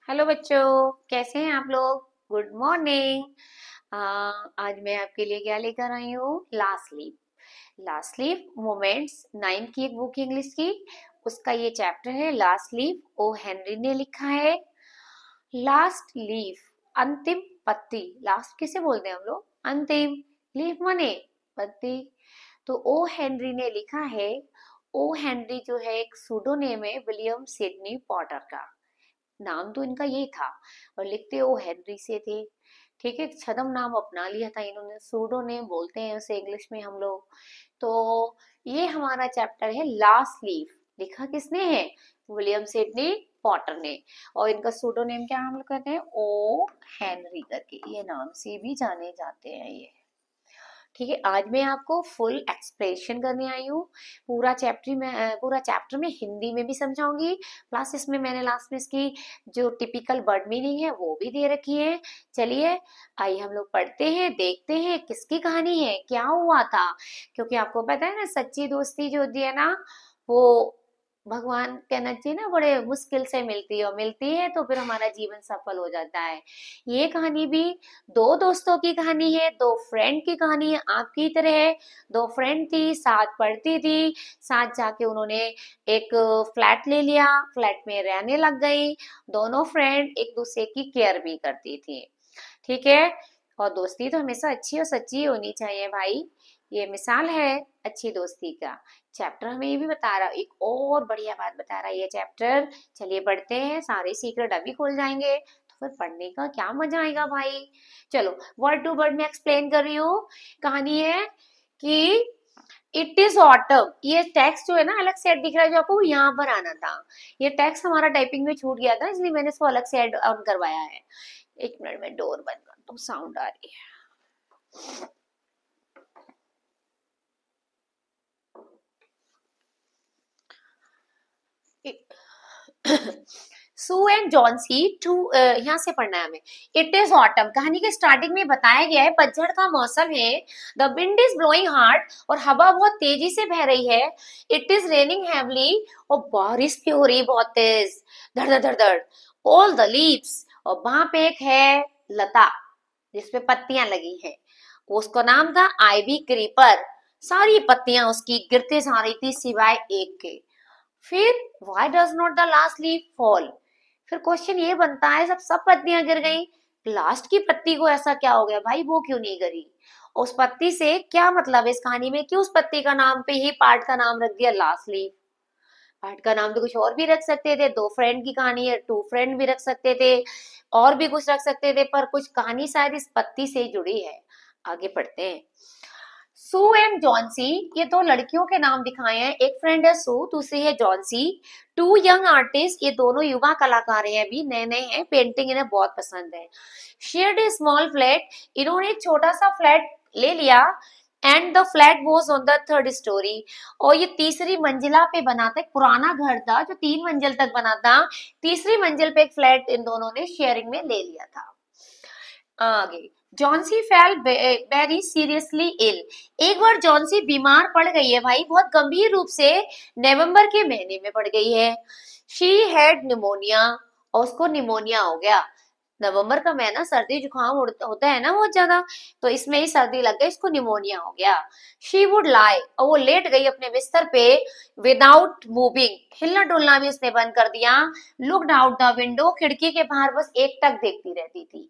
Hello बच्चों, कैसे हैं आप लोग। Good morning. आज मैं आपके लिए क्या लेकर आई हूँ, last leave. Last leave moments 9 की एक बुक इंग्लिश की, उसका ये चैप्टर है लास्ट लीव। ओ हेनरी ने लिखा है। लास्ट लीव, अंतिम पत्ती। लास्ट किसे बोलते हैं हम लोग, अंतिम। लीव माने पत्ती। तो ओ हेनरी ने लिखा है। ओ हेनरी जो है एक सूडोनेम है विलियम सिडनी पॉटर का। नाम तो इनका यही था और लिखते वो हेनरी से थे। ठीक है, छद्म नाम अपना लिया था इन्होंने, सूडो नेम बोलते हैं उसे इंग्लिश में हम लोग। तो ये हमारा चैप्टर है लास्ट लीफ। लिखा किसने है, विलियम सिडनी पॉटर ने। और इनका सूडो नेम क्या हम लोग कहते हैं, ओ हेनरी करके, ये नाम से भी जाने जाते हैं ये। ठीक है, आज मैं आपको फुल एक्सप्लेनेशन करने आई हूँ। पूरा चैप्टर में हिंदी में भी समझाऊंगी। प्लस इसमें मैंने लास्ट में इसकी जो टिपिकल वर्ड मीनिंग है वो भी दे रखी है। चलिए आइए हम लोग पढ़ते हैं, देखते हैं किसकी कहानी है, क्या हुआ था। क्योंकि आपको पता है ना, सच्ची दोस्ती जो होती है ना, वो भगवान कहना चाहिए ना, बड़े मुश्किल से मिलती है, और मिलती है तो फिर हमारा जीवन सफल हो जाता है। ये कहानी भी दो दोस्तों की कहानी है, दो फ्रेंड की कहानी है। आपकी तरह है, दो फ्रेंड थी, साथ पढ़ती थी, साथ जाके उन्होंने एक फ्लैट ले लिया, फ्लैट में रहने लग गई। दोनों फ्रेंड एक दूसरे की केयर भी करती थी। ठीक है, और दोस्ती तो हमेशा अच्छी और सच्ची होनी चाहिए भाई। ये मिसाल है अच्छी दोस्ती का। चैप्टर हमें ये भी बता रहा है, एक और बढ़िया बात बता रहा है ये चैप्टर। चलिए पढ़ते हैं, सारे सीक्रेट अभी खुल जाएंगे तो फिर पढ़ने का क्या मजा आएगा भाई। चलो वर्ड टू वर्ड में एक्सप्लेन कर रही हूँ। कहानी है कि इट इज ऑटम। ये टेक्स्ट जो है ना, अलग से ऐड दिख रहा है, जो आपको यहाँ पर आना था। ये टेक्स्ट हमारा टाइपिंग में छूट गया था, इसलिए मैंने इसको अलग से ऐड ऑन करवाया है। एक मिनट में डोर बंद कर दूं, साउंड आ रही है। सू एंड जॉन्सी टू, यहाँ से पढ़ना है हमें। इट इज ऑटम, कहानी के स्टार्टिंग में बताया गया है पतझड़ का मौसम है। The wind is blowing hard, और हवा बहुत तेजी से बह रही है। इट इज रेनिंग हैवली, और बारिश भी हो रही बहुत तेज, धड़ धड़ धड़ धड़। ऑल द लीव्स, और वहां पे एक है लता जिसपे पत्तियां लगी है, उसका नाम था आईवी क्रीपर। सारी पत्तियां उसकी गिरते जा रही थी सिवाय एक के। फिर why does not the last leaf fall. फिर क्वेश्चन ये बनता है, सब सब पत्तियां गिर गई, लास्ट की पत्ती को ऐसा क्या हो गया भाई, वो क्यों नहीं गिरी। उस पत्ती से क्या मतलब है इस कहानी में, कि उस पत्ती का नाम पे ही पार्ट का नाम रख दिया लास्ट लीफ। पार्ट का नाम तो कुछ और भी रख सकते थे, दो फ्रेंड की कहानी है, टू फ्रेंड भी रख सकते थे, और भी कुछ रख सकते थे, पर कुछ कहानी शायद इस पत्ती से जुड़ी है। आगे पढ़ते हैं। सू एंड जॉन्सी, ये दो लड़कियों के नाम दिखाए हैं। एक फ्रेंड है सू, दूसरी है जॉन्सी। टू यंग आर्टिस्ट, ये दोनों युवा कलाकार हैं, अभी नए नए हैं, पेंटिंग इन्हें बहुत पसंद है। शेयर्ड ए स्मॉल फ्लैट, इन्होंने एक छोटा सा फ्लैट ले लिया। And the flat was on the third story, और ये तीसरी मंजिला पे बना था। एक पुराना घर था जो 3 मंजिल तक बना था, तीसरी मंजिल पे एक फ्लैट इन दोनों ने शेयरिंग में ले लिया था। आगे, Johnsy fell very seriously ill. एक बार जॉन्सी बीमार पड़ गई है भाई, बहुत गंभीर रूप से, नवंबर के महीने में पड़ गई है। शी हैड निमोनिया, और उसको निमोनिया हो गया। नवंबर का महीना सर्दी जुकाम होता है ना बहुत ज्यादा, तो इसमें ही सर्दी लग गई, इसको निमोनिया हो गया। शी वुड लाई, और वो लेट गई अपने बिस्तर पे, विदाउट मूविंग, हिलना डुलना भी उसने बंद कर दिया। लुक्ड आउट द विंडो, खिड़की के बाहर बस एक टक देखती रहती थी।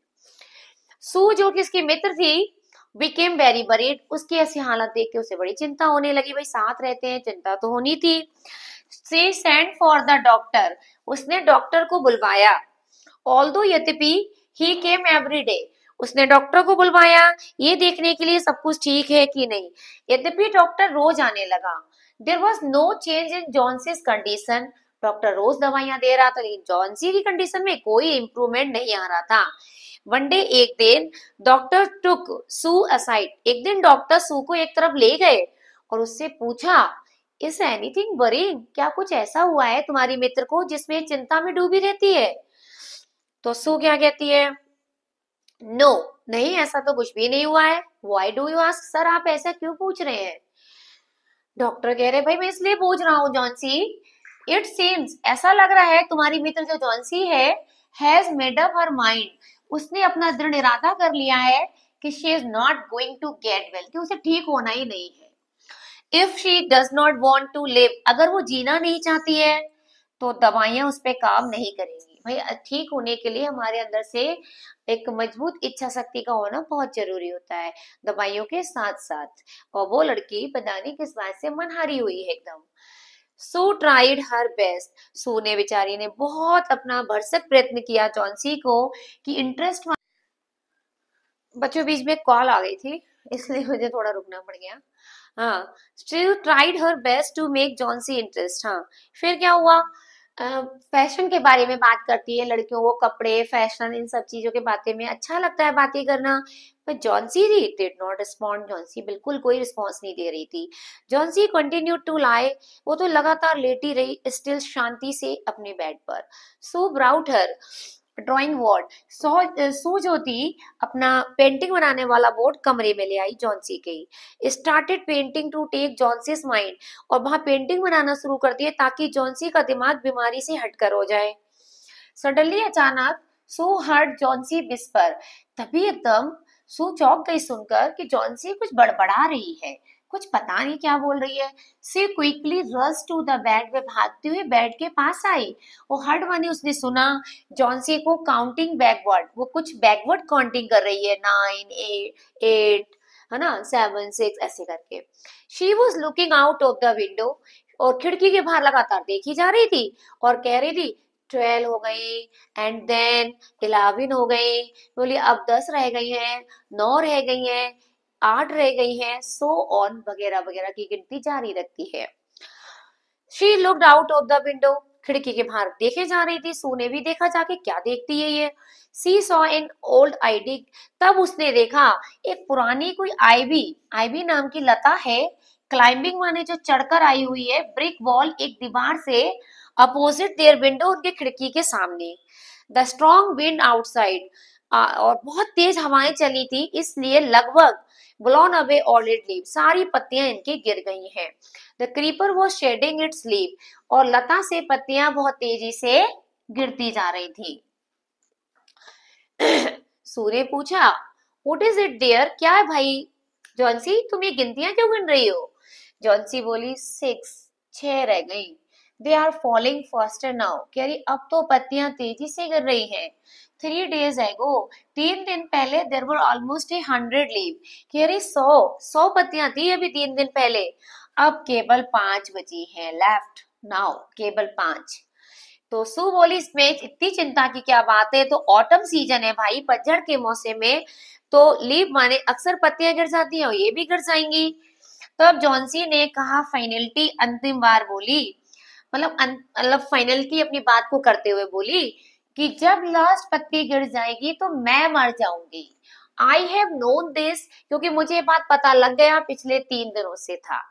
सू जो कि उसकी मित्र थी, बिकेम वेरी वरीड, उसकी ऐसी हालत देख के उसे बड़ी चिंता होने लगी। भाई साथ रहते हैं, चिंता तो होनी थी। She sent for the doctor, उसने डॉक्टर को बुलवाया। ऑल्दो यद्यपि ही केम एवरी डे, उसने डॉक्टर को बुलवाया ये देखने के लिए सब कुछ ठीक है कि नहीं। यद्यपि डॉक्टर रोज आने लगा। There was no change in Johnsy's condition, doctor रोज दवाइयां दे रहा था, लेकिन जॉन्सी की कंडीशन में कोई इंप्रूवमेंट नहीं आ रहा था। वन डे, एक दिन, डॉक्टर टुक सू असाइड, एक दिन डॉक्टर सू को एक तरफ ले गए और उससे पूछा, इज एनीथिंग वरीइंग, क्या कुछ ऐसा हुआ है तुम्हारी मित्र को जिसमें चिंता में डूबी रहती है। तो सू क्या कहती है, नो, नहीं ऐसा तो कुछ भी नहीं हुआ है। Why do you ask, sir आप ऐसा क्यों पूछ रहे हैं। डॉक्टर कह रहे, भाई मैं इसलिए पूछ रहा हूँ जॉन्सी, इट सीम्स, ऐसा लग रहा है तुम्हारी मित्र जो जॉन्सी है, has made up her mind, उसने अपना दृढ़ इरादा कर लिया है कि she is not going to get well, कि उसे ठीक होना ही नहीं है। If she does not want to live, अगर वो जीना नहीं चाहती है तो दवाइयां उस पर काम नहीं करेंगी। भाई ठीक होने के लिए हमारे अंदर से एक मजबूत इच्छा शक्ति का होना बहुत जरूरी होता है, दवाइयों के साथ साथ। और वो लड़की पता नहीं किस बात से मनहारी हुई है एकदम। सू ट्राइड हर बेस्ट, सू ने बेचारी ने बहुत अपना भरसक प्रयत्न किया जॉन्सी को कि इंटरेस्ट। बच्चों बीच में कॉल आ गई थी इसलिए मुझे थोड़ा रुकना पड़ गया। हाँ, still tried her best to make Johnsy interest. हाँ, फिर क्या हुआ, फैशन के बारे में बात करती है लड़कियों को, कपड़े फैशन इन सब चीजों के बातें में अच्छा लगता है बातें करना। पर जॉन्सी थी डिड नॉट रिस्पॉन्ड, जॉन्सी बिल्कुल कोई रिस्पॉन्स नहीं दे रही थी। जॉन्सी कंटिन्यू टू लाई, वो तो लगातार लेटी रही स्टिल शांति से अपने बेड पर। सो ब्राउट हर ड्राइंग बोर्ड, सू जो थी अपना पेंटिंग बनाने वाला बोर्ड कमरे में ले आई जॉन्सी के, started painting to take Johnsy's mind, और वहां पेंटिंग बनाना शुरू कर दिए ताकि जॉन्सी का दिमाग बीमारी से हटकर हो जाए। सडनली अचानक सू हर्ड जॉन्सी विस्पर, तभी एकदम सू चौंक गई सुनकर कि जॉन्सी कुछ बड़बड़ा रही है, कुछ पता नहीं क्या बोल रही है। See quickly rush to the bed, वे भागते हुए बेड के पास आई। वो हर्ड माने उसने सुना जॉन्सी को काउंटिंग बैकवर्ड, वो कुछ बैकवर्ड काउंटिंग कर रही है, 9 8 है ना, 7 6 ऐसे करके। She was looking out of the window, और खिड़की के बाहर लगातार देखी जा रही थी और कह रही थी 12 हो गई, एंड देन 11 हो गई, बोली अब 10 रह गई हैं, 9 रह गई हैं, 8 रह गई हैं, सो ऑन वगैरह वगैरह की गिनती जारी रखती है। She looked out of the window, खिड़की के बाहर देखे जा रही थी। सू ने भी देखा जाके क्या देखती है ये। सी सॉ एन ओल्ड आईडी, तब उसने देखा एक पुरानी कोई आईवी, आईवी नाम की लता है, क्लाइंबिंग माने जो चढ़कर आई हुई है, ब्रिक वॉल एक दीवार से, अपोजिट देयर विंडो उनके खिड़की के सामने। द स्ट्रॉन्ग विंड आउटसाइड, और बहुत तेज हवाएं चली थी इसलिए लगभग blown away all it leave, सारी पत्तियां इनकी गिर गई हैं। The creeper was shedding its leave, और लता से पत्तियां बहुत तेजी से गिरती जा रही थी। सूर्य पूछा व्हाट इज इट डियर, क्या है भाई जॉन्सी, तुम ये गिनतियां क्यों गिन रही हो। जॉन्सी बोली 6, 6 रह गई। They are falling faster now, कह रही अब तो पत्तियां तेजी से गिर रही हैं। 3 days एगो, 3 दिन पहले देर वर ऑलमोस्ट 100 लीव, कह रही 100 पत्तियां थी अभी 3 दिन पहले, अब केवल 5 बची हैं लेफ्ट नाउ, केवल 5। तो सू बोली इसमें इतनी चिंता की क्या बात है, तो ऑटम सीजन है भाई, पतझड़ के मौसम में तो लीव माने अक्सर पत्तियां गिर जाती हैं और ये भी गिर जाएंगी। तो अब जॉन्सी ने कहा फाइनलिटी, अंतिम बार बोली, मतलब फाइनल की अपनी बात को करते हुए बोली कि जब लास्ट पत्ती गिर जाएगी तो मैं मर जाऊंगी। आई हैव नोन दिस, क्योंकि मुझे ये बात पता लग गया पिछले 3 दिनों से था।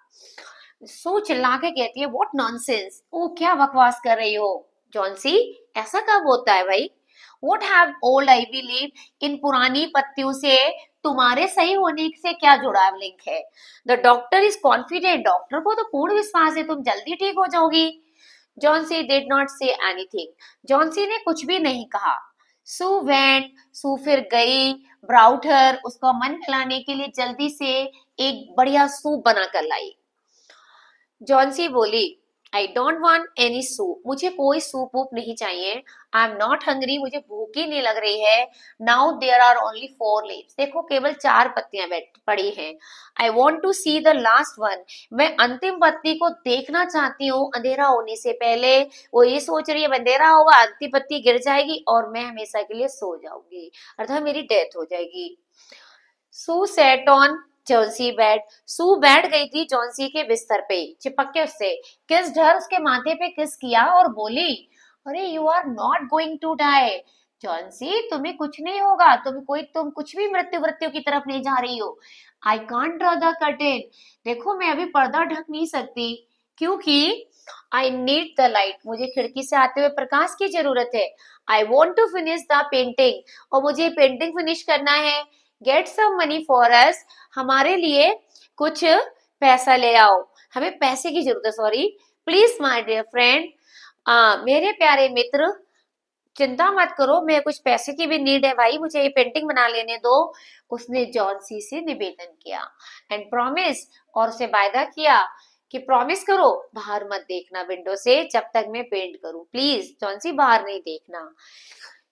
सो चिल्ला के कहती है व्हाट नॉनसेंस, ओ क्या बकवास कर रही हो जॉन्सी, ऐसा कब होता है भाई। What have old I believe, इन पुरानी पत्तियों से तुम्हारे सही होने से क्या जुड़ाव लिंक है। The doctor is confident, doctor को तो पूर्ण विश्वास है तुम जल्दी ठीक हो जाओगी। Johnsy did not say anything, Johnsy ने कुछ भी नहीं कहा। सू वेंट, सू फिर गई, ब्राउटर उसका मन बहलाने के लिए जल्दी से एक बढ़िया सूप बना कर लाई। जॉन्सी बोली I don't want any soup, मुझे कोई सूप वूप नहीं चाहिए। आई एम नॉट हंग्री, मुझे भूख ही नहीं लग रही है। Now there are only 4 leaves, देखो केवल 4 पत्तियां पड़ी हैं। I want to see the last one, मैं अंतिम पत्ती को देखना चाहती हूँ अंधेरा होने से पहले। वो ये सोच रही है अंधेरा होगा, अंतिम पत्ती गिर जाएगी और मैं हमेशा के लिए सो जाऊंगी, अर्थात मेरी डेथ हो जाएगी। सू सेट ऑन जॉन्सी बेड, सू बैठ गई थी जॉन्सी के बिस्तर पे, चिपक के उससे किस ढर उसके माथे पे किस किया और बोली अरे you are not going to die, Johnsy तुम्हें कुछ नहीं होगा, तुम कुछ भी मृत्यु मृत्यु की तरफ नहीं जा रही हो। I can't draw the curtain, देखो मैं अभी पर्दा ढक नहीं सकती क्योंकि आई नीड द लाइट, मुझे खिड़की से आते हुए प्रकाश की जरूरत है। I want to finish the painting, और मुझे पेंटिंग फिनिश करना है। Get some money for us, हमारे लिए कुछ पैसा ले आओ, हमें पैसे की जरूरत है, sorry. Please my dear friend, मेरे प्यारे मित्र, चिंता मत करो, मैं कुछ पैसे की भी नीड है भाई, मुझे ये पेंटिंग बना लेने दो। उसने जॉनसी से निवेदन किया एंड प्रॉमिस, और उसे वायदा किया कि प्रॉमिस करो बाहर मत देखना विंडो से जब तक मैं पेंट करूं, प्लीज जॉनसी बाहर नहीं देखना।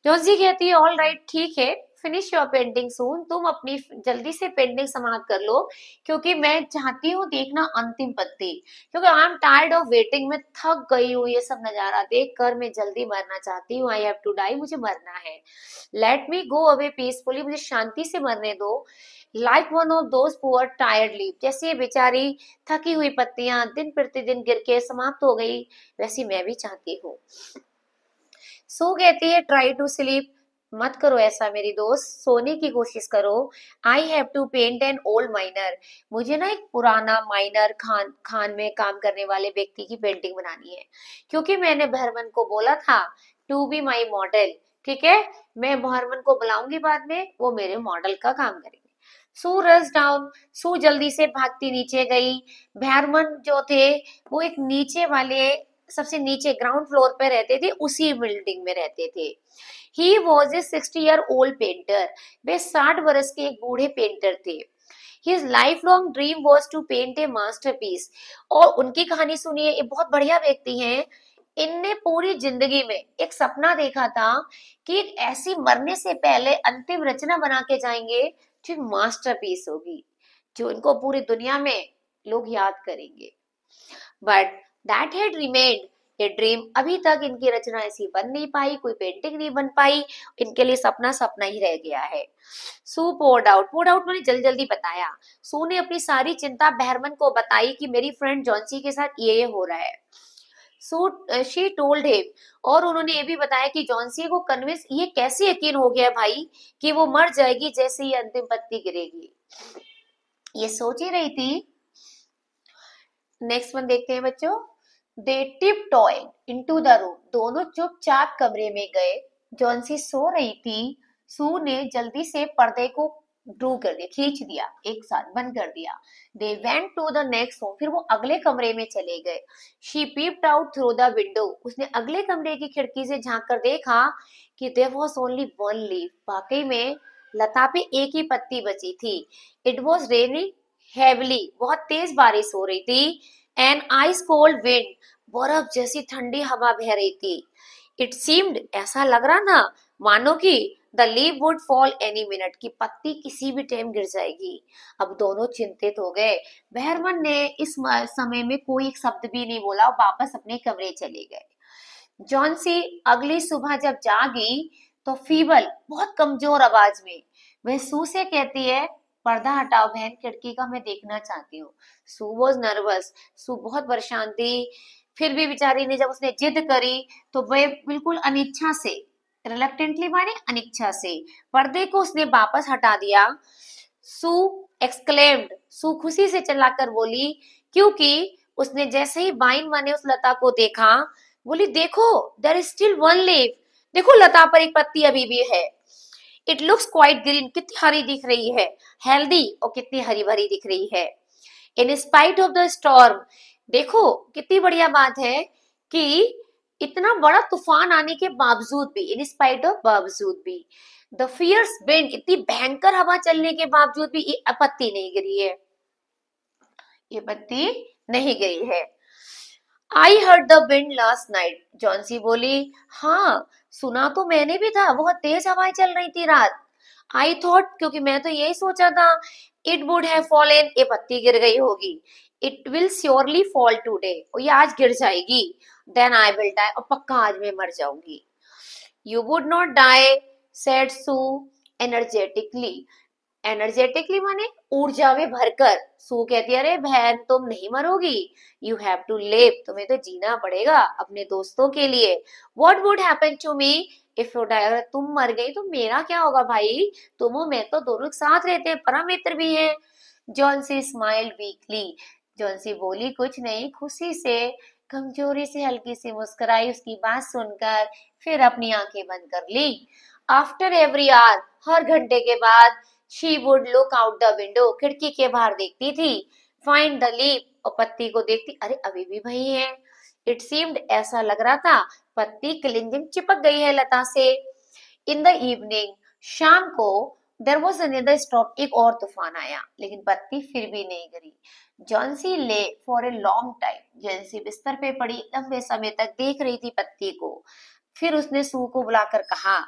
जॉनसी कहती है ऑल राइट ठीक है, फिनिश योर पेंटिंग सून, तुम अपनी जल्दी से पेंटिंग समाप्त कर लो, क्योंकि मैं चाहती हूँ देखना अंतिम पत्ती, क्योंकि I am tired of waiting, मैं थक गई हूँ ये सब नजारा देख कर, मैं जल्दी मरना चाहती हूँ, आई हैव टू डाई, मुझे मरना है। Let me go away peacefully, मुझे शांति से मरने दो। Like one of those poor tired leave, जैसे ये बेचारी थकी हुई पत्तियां दिन प्रतिदिन गिर के समाप्त हो गई, वैसी मैं भी चाहती हूँ। सो कहती है ट्राई टू स्लीप, मत करो ऐसा मेरी दोस्त, सोने की कोशिश करो। I have to paint an old miner, मुझे ना एक पुराना माइनर खान में काम करने वाले व्यक्ति की पेंटिंग बनानी है, क्योंकि मैंने भरमन को बोला था टू बी माई मॉडल। ठीक है, मैं भरमन को बुलाऊंगी बाद में, वो मेरे मॉडल का काम करेंगे। सू रस डाउन, सू जल्दी से भागती नीचे गई। भैरमन जो थे वो एक नीचे वाले, सबसे नीचे ग्राउंड फ्लोर पे रहते थे, उसी बिल्डिंग में रहते थे। He was a 60-year-old painter, वे 60 वर्ष के एक बूढ़े पेंटर थे। His lifelong dream was to paint a masterpiece, और उनकी कहानी सुनिए, ये बहुत बढ़िया व्यक्ति हैं। इनने पूरी जिंदगी में एक सपना देखा था कि एक ऐसी मरने से पहले अंतिम रचना बना के जाएंगे जो मास्टरपीस होगी, जो इनको पूरी दुनिया में लोग याद करेंगे। But that had remained a dream, अभी तक इनकी रचना ऐसी बन नहीं पाई, कोई पेंटिंग नहीं बन पाई, इनके लिए सपना सपना ही रह गया है। सू पोर्ड आउट, पोर्ड आउट मैंने जल्दी जल्दी बताया। सू ने अपनी सारी चिंता बहरमन को बताई कि मेरी फ्रेंड जॉन्सी के साथ ये हो रहा है। सो शी टोल्ड हिम, और उन्होंने ये भी बताया कि जॉन्सी को कन्विंस, ये कैसे यकीन हो गया भाई कि वो मर जाएगी जैसे ही अंतिम पत्ती गिरेगी। ये सोच ही रही थी। नेक्स्ट वन देखते हैं बच्चों। दे टिप टॉयड इनटू द रूम, दोनों चुपचाप कमरे में गए। जॉन्सी सो रही थी। सू ने जल्दी से पर्दे को ड्रू कर दिया, खींच दिया, एक साथ बंद कर दिया। They went to the next room, फिर वो अगले कमरे में चले गए। She peeped out through the window, उसने अगले कमरे की खिड़की से झांक कर देखा कि there was only one leaf, वाकई में लता पे एक ही पत्ती बची थी। इट वाज रेनिंग हेवली, बहुत तेज बारिश हो रही थी। एन आइस कोल्ड विंड, बर्फ जैसी ठंडी हवा बह रही थी। इट सीम्ड, ऐसा लग रहा था मानो कि the leave would fall any minute, की पत्ती किसी भी टाइम गिर जाएगी। अब दोनों चिंतित हो गए। बहरमन ने इस समय में कोई एक शब्द भी नहीं बोला, वापस अपने कमरे चले गए। जॉन्सी अगली सुबह जब जागी तो फीबल, बहुत कमजोर आवाज में वह सू से कहती है पर्दा हटाओ बहन, खिड़की का मैं देखना चाहती हूँ। सू वॉज नर्वस, सू बहुत परेशान थी। फिर भी बेचारी ने जब उसने जिद करी तो वह बिल्कुल अनिच्छा से, रिलक्टेंटली माने अनिच्छा से, पर्दे को उसने वापस हटा दिया। सू एक्सक्लेम्ड, सू खुशी से चिल्लाकर बोली, क्योंकि उसने जैसे ही बाइन माने उस लता को देखा, बोली देखो there is still one leaf, देखो लता पर एक पत्ती अभी भी है। इट लुक्स क्वाइट ग्रीन, कितनी हरी दिख रही है, हेल्दी, और कितनी हरी भरी दिख रही है। In spite of the storm, देखो कितनी बढ़िया बात है कि इतना बड़ा तूफान आने के बावजूद भी, इन स्पाइट ऑफ बावजूद भी, द फियर्स विंड, इतनी भयंकर हवा चलने के बावजूद भी ये पत्ती नहीं गिरी है, ये पत्ती नहीं गिरी है। I heard the wind last night, Johnsy बोली, हाँ सुना तो मैंने भी था, बहुत तेज हवाएं चल रही थी रात। आई थॉट, क्योंकि मैं तो यही सोचा था, इट वुड हैव फॉलन, ये पत्ती गिर गई होगी। It will surely fall today, और ये आज गिर जाएगी। देन आई विल डाई, और पक्का आज मैं मर जाऊंगी। You would not die, said Sue energetically, energetically माने ऊर्जा में भरकर। सू कहती है अरे बहन तुम नहीं मरोगी, यू हैव टू लिव, तुम्हें तो जीना पड़ेगा अपने दोस्तों के लिए। What would happen to me if you die, अगर तुम मर गई तो मेरा क्या होगा भाई, तुम और मैं तो दोनों साथ रहते हैं, परम मित्र भी हैं। जॉन्सी स्माइल्ड वीकली, जॉन्सी बोली कुछ नहीं, खुशी से, कमजोरी से हल्की सी मुस्कुराई उसकी बात सुनकर, फिर अपनी आंखें बंद कर ली। आफ्टर एवरी आवर, हर घंटे के बाद, she would look out the window, खिड़की के बाहर देखती थी, फाइंड द लीफ, और पत्ती को देखती, अरे अभी भी वही है। इट सीम्ड, ऐसा लग रहा था पत्ती क्लिंजिंग चिपक गई है लता से। इन द इवनिंग, शाम को, देयर वाज अनदर स्टॉप, एक और तूफान आया, लेकिन पत्ती फिर भी नहीं गिरी। जॉन्सी ले for a long time, Johnsy बिस्तर पे पड़ी लंबे समय तक देख रही थी पत्ती को। फिर उसने सू को बुलाकर कहा,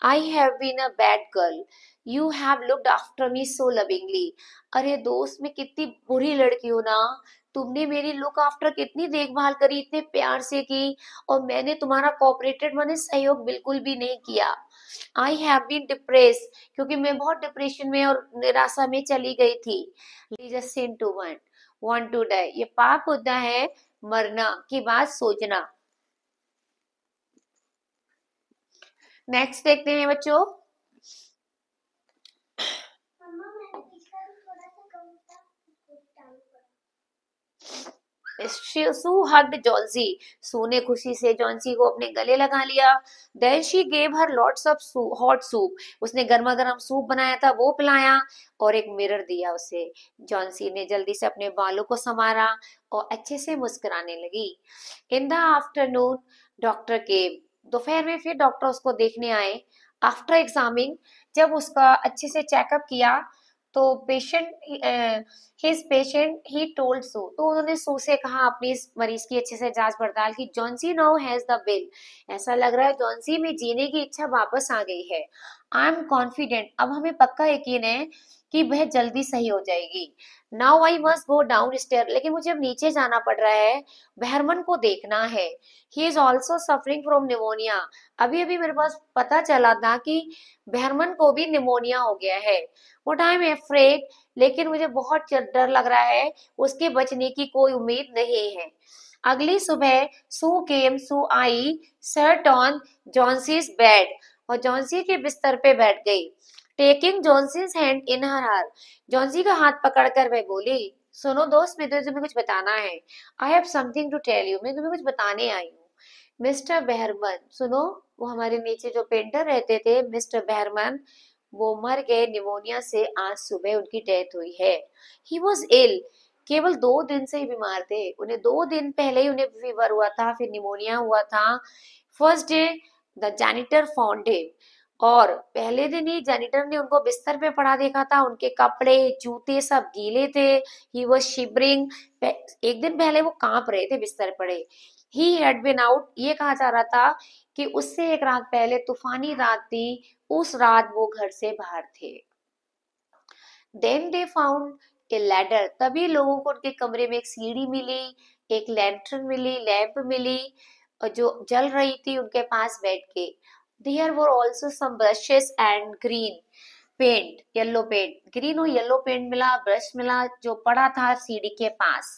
I have been a bad girl, you have looked after me so lovingly. अरे दोस्त, मैं कितनी बुरी लड़की हूँ ना, तुमने मेरी लुक आफ्टर कितनी देखभाल करी, इतने प्यार से की, और मैंने तुम्हारा कोऑपरेटेड मैंने सहयोग बिल्कुल भी नहीं किया। आई हैव बीन डिप्रेस, क्योंकि मैं बहुत डिप्रेशन में और निराशा में चली गई थी। Just sin to want to die, ये पाप होता है मरना की बात सोचना। नेक्स्ट देखते हैं बच्चों। सू हग्ड जॉन्सी, सू ने खुशी से जॉन्सी को अपने गले लगा लिया। Then she gave her lots of hot soup, उसने गर्मा गर्म सूप बनाया था वो पिलाया, और एक मिरर दिया उसे। जॉन्सी ने जल्दी से अपने बालों को संवारा और अच्छे से मुस्कुराने लगी। इन द आफ्टरनून, डॉक्टर केम, दोपहर में फिर डॉक्टर उसको देखने आए। आफ्टर एग्जामिंग, जब उसका अच्छे से चेकअप किया, तो patient his patient he told Sue, तो उन्होंने सू से कहा अपनी इस मरीज की अच्छे से जांच पड़ताल की। Johnsy now has the bill, ऐसा लग रहा है जॉन्सी में जीने की इच्छा वापस आ गई है। आई एम कॉन्फिडेंट, अब हमें पक्का यकीन है कि वह जल्दी सही हो जाएगी। Now I must go down stair, लेकिन मुझे अब नीचे जाना पड़ रहा है, बहरमन को देखना है। He is also suffering from pneumonia, अभी अभी मेरे पास पता चला था कि बहरमन को भी निमोनिया हो गया है। वट आई एम एफ्रेड, लेकिन मुझे बहुत डर लग रहा है, उसके बचने की कोई उम्मीद नहीं है। अगली सुबह सू आई, सर्ट ऑन जॉन्सीज बेड, और जॉन्सी के बिस्तर पे बैठ गई। टेकिंग जॉन्सीज हैंड इन हर हार, जॉन्सी का हाथ पकड़कर वह बोली, सुनो दोस्त, मैं तुम्हें कुछ बताना है। I have something to tell you, मैं तुम्हें कुछ बताने आई हूँ। मिस्टर बहरमन, सुनो, वो हमारे नीचे जो पेंटर रहते थे मिस्टर बहरमन, वो मर गए निमोनिया से, आज सुबह उनकी डेथ हुई है। ही वॉज इल, केवल 2 दिन से ही बीमार थे, उन्हें 2 दिन पहले ही उन्हें फीवर हुआ था, फिर निमोनिया हुआ था। First day the janitor found him, और पहले दिन ही जैनिटर ने उनको बिस्तर पे पड़ा देखा था, उनके कपड़े जूते सब गीले थे। ही वॉज शिवरिंग, एक दिन पहले वो कांप रहे थे बिस्तर पड़े। ही हैड बीन आउट, ये कहा जा रहा था कि उससे एक रात पहले तूफानी रात थी, उस रात वो घर से बाहर थे। Then they found a ladder, तभी लोगों को उनके कमरे में एक सीढ़ी मिली, एक लैंटर्न मिली, लैंप मिली, और जो जल रही थी उनके पास बैठ के। There were also some brushes and green paint, yellow paint, green और येलो पेंट मिला, ब्रश मिला जो पड़ा था सीढ़ी के पास।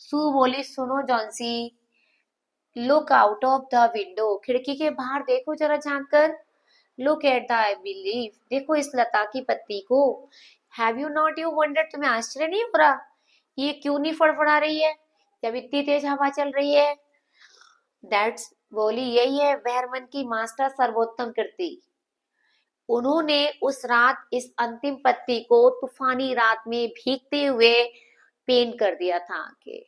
सू बोली, सुनो Johnsy, look out of the window, खिड़की के बाहर देखो जरा झांक कर। Look at the I believe, देखो इस लता की पत्ती को। Have you not you wonder, तुम्हें आश्चर्य नहीं हो रहा ये क्यों नहीं फड़फड़ा रही है जब इतनी तेज हवा चल रही है। दैट्स, बोली, यही है बहरमन की मास्टर सर्वोत्तम कृति। उन्होंने उस रात इस अंतिम पत्ती को तूफानी रात में भीगते हुए पेंट कर दिया था कि,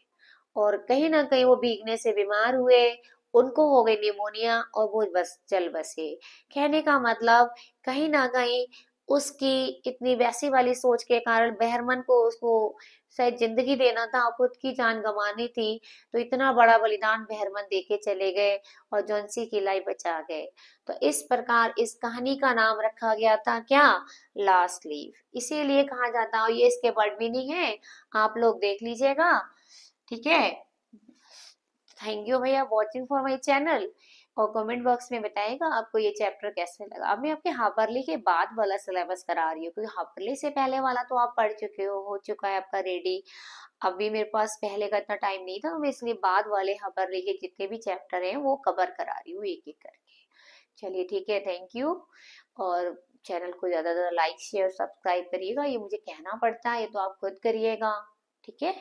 और कहीं ना कहीं वो भीगने से बीमार हुए, उनको हो गई निमोनिया और वो बस चल बसे। कहने का मतलब, कहीं ना कहीं उसकी इतनी वैसी वाली सोच के कारण बहरमन को उसको शायद जिंदगी देना था, खुद की जान गंवानी थी, तो इतना बड़ा बलिदान बहरमन देके चले गए और जॉन्सी की लाइफ बचा गए। तो इस प्रकार इस कहानी का नाम रखा गया था क्या, लास्ट लीव। इसीलिए कहा जाता है, ये इसके वर्ड मीनिंग है, आप लोग देख लीजिएगा, ठीक है। थैंक यू भैया वॉचिंग फॉर माय चैनल, और कमेंट बॉक्स में बताइएगा आपको ये चैप्टर कैसे लगा। अब मैं आपके हाफरली के बाद वाला सिलेबस करा रही हूँ, क्योंकि हाफरली से पहले वाला तो आप पढ़ चुके हो चुका है आपका रेडी। अभी मेरे पास पहले का इतना टाइम नहीं था, तो मैं इसलिए बाद वाले हाफरली के जितने भी चैप्टर हैं वो कवर करा रही हूँ एक एक करके। चलिए ठीक है, थैंक यू। और चैनल को ज्यादा ज्यादा लाइक शेयर सब्सक्राइब करिएगा, ये मुझे कहना पड़ता है, ये तो आप खुद करिएगा, ठीक है।